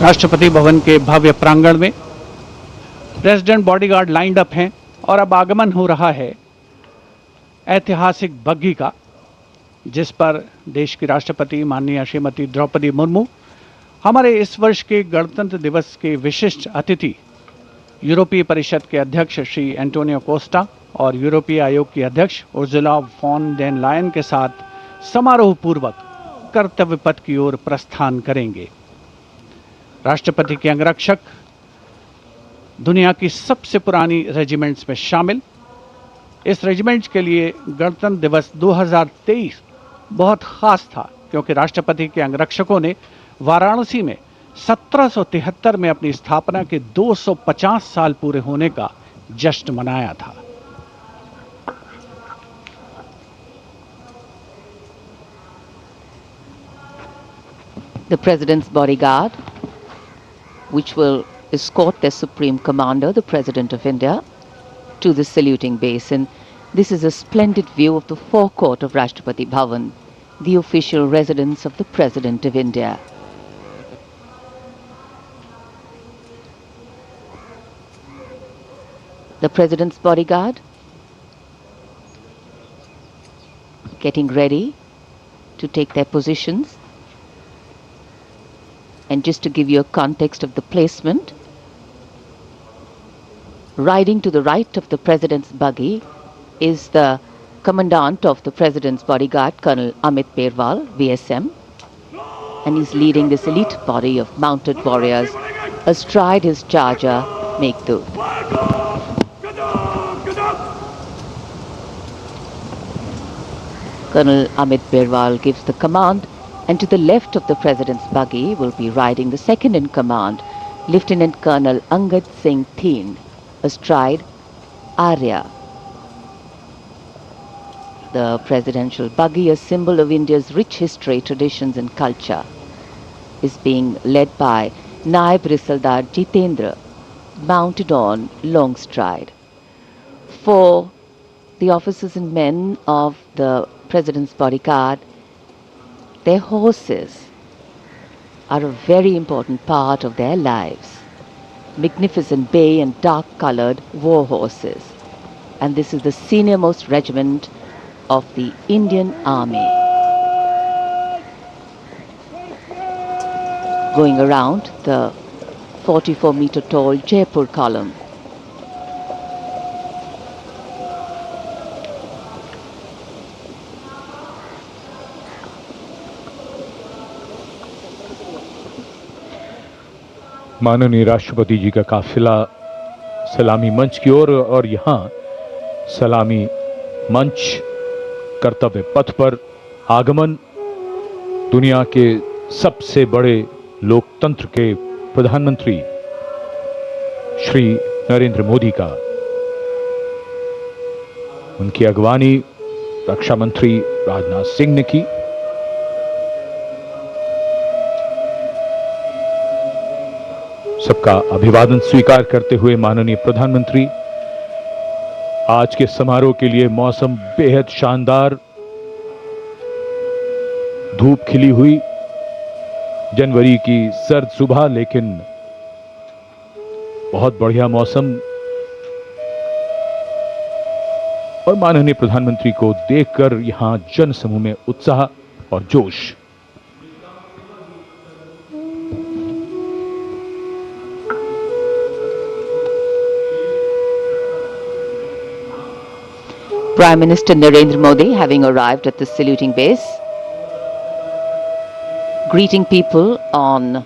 राष्ट्रपति भवन के भव्य प्रांगण में प्रेसिडेंट बॉडीगार्ड लाइंड अप हैं और अब आगमन हो रहा है ऐतिहासिक बग्घी का, जिस पर देश की राष्ट्रपति माननीय श्रीमती द्रौपदी मुर्मू, हमारे इस वर्ष के गणतंत्र दिवस के विशिष्ट अतिथि यूरोपीय परिषद के अध्यक्ष श्री एंटोनियो कोस्टा और यूरोपीय आयोग की अध्यक्ष उर्जुला वॉन डेर लायन के साथ समारोह पूर्वक कर्तव्य पथ की ओर प्रस्थान करेंगे। राष्ट्रपति के अंगरक्षक दुनिया की सबसे पुरानी रेजिमेंट्स में शामिल। इस रेजिमेंट के लिए गणतंत्र दिवस 2023 बहुत खास था, क्योंकि राष्ट्रपति के अंगरक्षकों ने वाराणसी में 1773 में अपनी स्थापना के 250 साल पूरे होने का जश्न मनाया था। The President's bodyguard, which will escort their Supreme Commander, the President of India, to the saluting base. And this is a splendid view of the forecourt of Rashtrapati Bhavan, the official residence of the President of India. The President's bodyguard getting ready to take their positions. And just to give you a context of the placement, riding to the right of the President's buggy is the Commandant of the President's bodyguard, Colonel Amit Perwal, VSM, and he's leading this elite body of mounted warriors astride his charger, Meghdut. Colonel Amit Perwal gives the command, and to the left of the President's buggy will be riding the second in command, Lieutenant Colonel Angad Singh Thind, astride Arya. The presidential buggy, a symbol of India's rich history, traditions and culture, is being led by Naib Risaldar Jitendra, mounted on Longstride. For the officers and men of the President's bodyguard, their horses are a very important part of their lives. Magnificent bay and dark-colored war horses. And this is the senior-most regiment of the Indian Army. Going around the 44-meter tall Jaipur column. माननीय राष्ट्रपति जी का काफिला सलामी मंच की ओर और यहाँ सलामी मंच कर्तव्य पथ पर आगमन दुनिया के सबसे बड़े लोकतंत्र के प्रधानमंत्री श्री नरेंद्र मोदी का, उनकी अगवानी रक्षा मंत्री राजनाथ सिंह ने की। सबका अभिवादन स्वीकार करते हुए माननीय प्रधानमंत्री, आज के समारोह के लिए मौसम बेहद शानदार, धूप खिली हुई, जनवरी की सर्द सुबह, लेकिन बहुत बढ़िया मौसम। और माननीय प्रधानमंत्री को देखकर यहां जन समूह में उत्साह और जोश। Prime Minister Narendra Modi, having arrived at the saluting base, greeting people on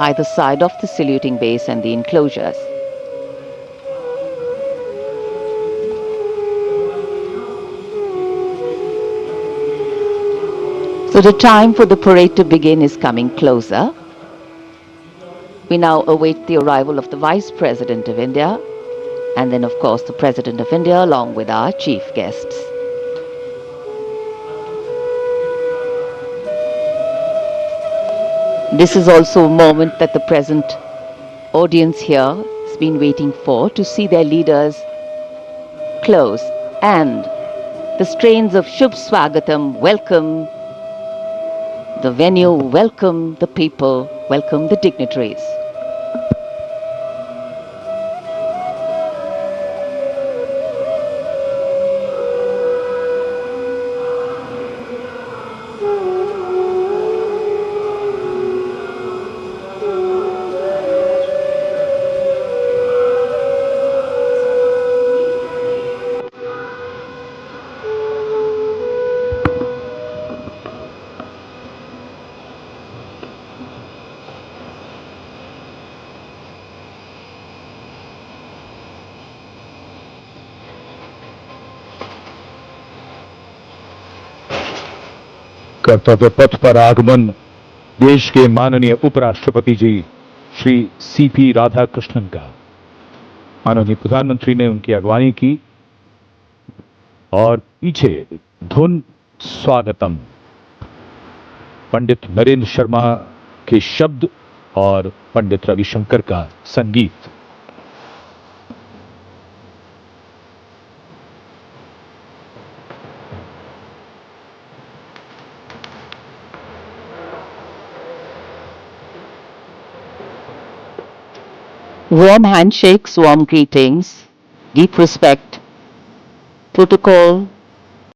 either side of the saluting base and the enclosures. So the time for the parade to begin is coming closer. We now await the arrival of the Vice President of India, and then of course the President of India along with our chief guests. This is also a moment that the present audience here has been waiting for, to see their leaders close, and the strains of Shubh Swagatam welcome the venue, welcome the people, welcome the dignitaries. कर्तव्य पथ पर आगमन देश के माननीय उपराष्ट्रपति जी Shri CP Radhakrishnan का। माननीय प्रधानमंत्री ने उनकी अगवानी की और पीछे धुन स्वागतम पंडित नरेंद्र शर्मा के शब्द और पंडित रविशंकर का संगीत। Warm handshakes, warm greetings, deep respect, protocol